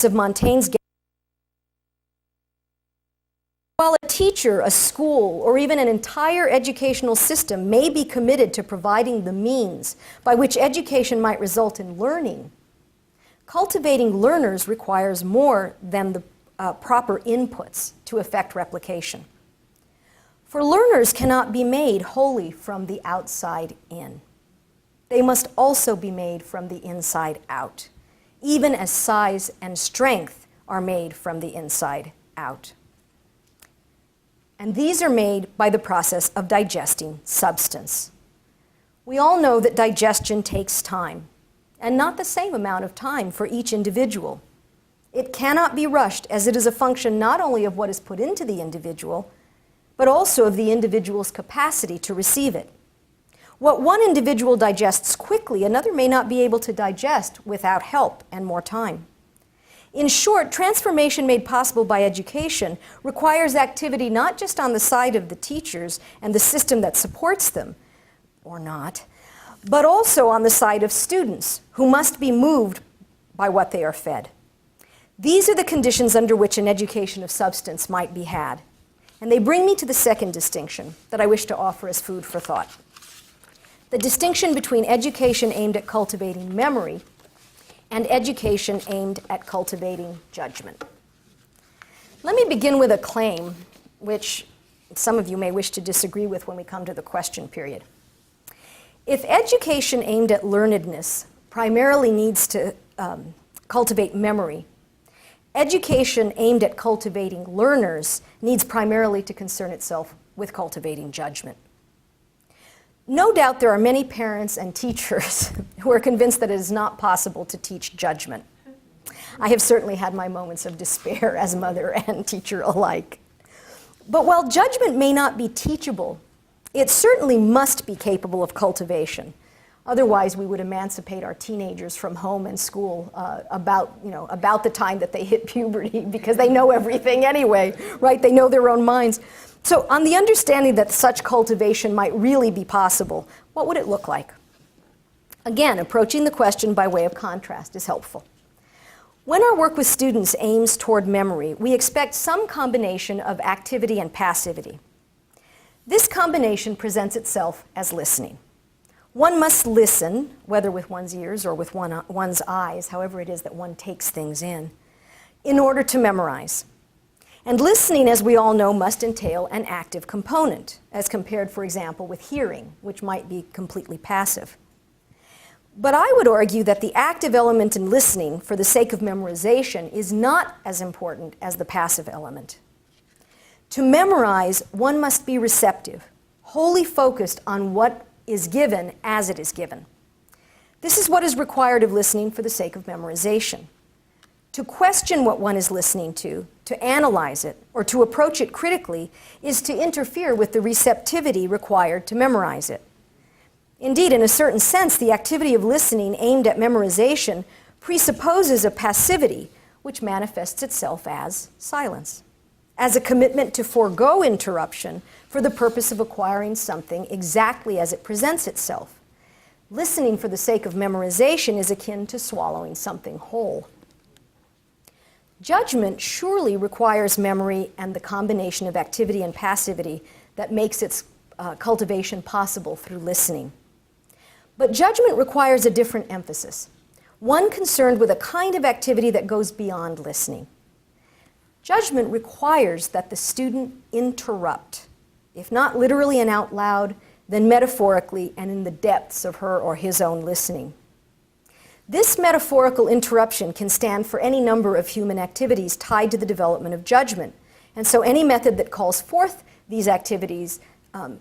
of Montaigne's. While a teacher, a school, or even an entire educational system may be committed to providing the means by which education might result in learning, cultivating learners requires more than the proper inputs to effect replication. For learners cannot be made wholly from the outside in. They must also be made from the inside out, even as size and strength are made from the inside out. And these are made by the process of digesting substance. We all know that digestion takes time, and not the same amount of time for each individual. It cannot be rushed, as it is a function not only of what is put into the individual, but also of the individual's capacity to receive it. What one individual digests quickly, another may not be able to digest without help and more time. In short, transformation made possible by education requires activity not just on the side of the teachers and the system that supports them, or not, but also on the side of students who must be moved by what they are fed. These are the conditions under which an education of substance might be had. And they bring me to the second distinction that I wish to offer as food for thought. The distinction between education aimed at cultivating memory and education aimed at cultivating judgment. Let me begin with a claim, which some of you may wish to disagree with when we come to the question period. If education aimed at learnedness primarily needs to cultivate memory, education aimed at cultivating learners needs primarily to concern itself with cultivating judgment. No doubt there are many parents and teachers who are convinced that it is not possible to teach judgment. I have certainly had my moments of despair as mother and teacher alike. But while judgment may not be teachable, it certainly must be capable of cultivation. Otherwise, we would emancipate our teenagers from home and school about the time that they hit puberty, because they know everything anyway, right? They know their own minds. So on the understanding that such cultivation might really be possible, what would it look like? Again, approaching the question by way of contrast is helpful. When our work with students aims toward memory, we expect some combination of activity and passivity. This combination presents itself as listening. One must listen, whether with one's ears or with one's eyes, however it is that one takes things in order to memorize. And listening, as we all know, must entail an active component, as compared, for example, with hearing, which might be completely passive. But I would argue that the active element in listening, for the sake of memorization, is not as important as the passive element. To memorize, one must be receptive, wholly focused on what is given as it is given. This is what is required of listening for the sake of memorization. To question what one is listening to analyze it, or to approach it critically, is to interfere with the receptivity required to memorize it. Indeed, in a certain sense, the activity of listening aimed at memorization presupposes a passivity which manifests itself as silence, as a commitment to forego interruption for the purpose of acquiring something exactly as it presents itself. Listening for the sake of memorization is akin to swallowing something whole. Judgment surely requires memory and the combination of activity and passivity that makes its cultivation possible through listening. But judgment requires a different emphasis, one concerned with a kind of activity that goes beyond listening. Judgment requires that the student interrupt, if not literally and out loud, then metaphorically and in the depths of her or his own listening. This metaphorical interruption can stand for any number of human activities tied to the development of judgment, and so any method that calls forth these activities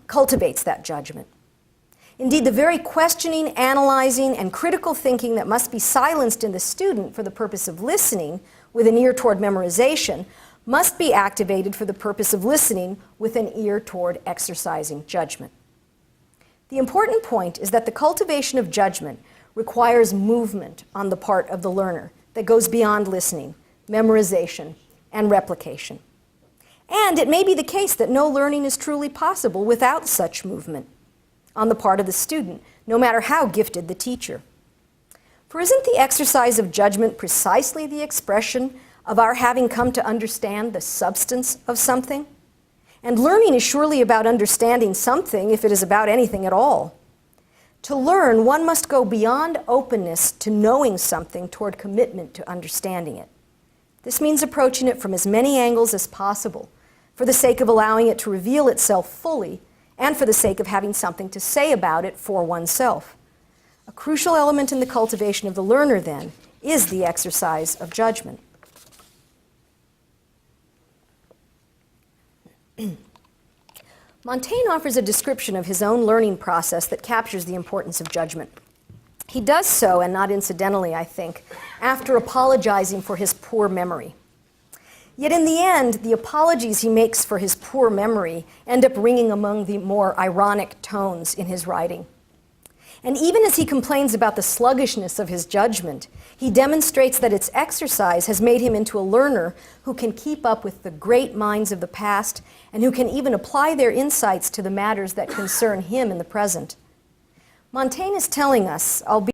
cultivates that judgment. Indeed, the very questioning, analyzing, and critical thinking that must be silenced in the student for the purpose of listening with an ear toward memorization must be activated for the purpose of listening with an ear toward exercising judgment. The important point is that the cultivation of judgment requires movement on the part of the learner that goes beyond listening, memorization, and replication. And it may be the case that no learning is truly possible without such movement on the part of the student, no matter how gifted the teacher. For isn't the exercise of judgment precisely the expression of our having come to understand the substance of something? And learning is surely about understanding something, if it is about anything at all. To learn, one must go beyond openness to knowing something toward commitment to understanding it. This means approaching it from as many angles as possible, for the sake of allowing it to reveal itself fully, and for the sake of having something to say about it for oneself. A crucial element in the cultivation of the learner, then, is the exercise of judgment. Montaigne offers a description of his own learning process that captures the importance of judgment. He does so, and not incidentally, I think, after apologizing for his poor memory. Yet in the end, the apologies he makes for his poor memory end up ringing among the more ironic tones in his writing. And even as he complains about the sluggishness of his judgment, he demonstrates that its exercise has made him into a learner who can keep up with the great minds of the past and who can even apply their insights to the matters that concern him in the present. Montaigne is telling us, albeit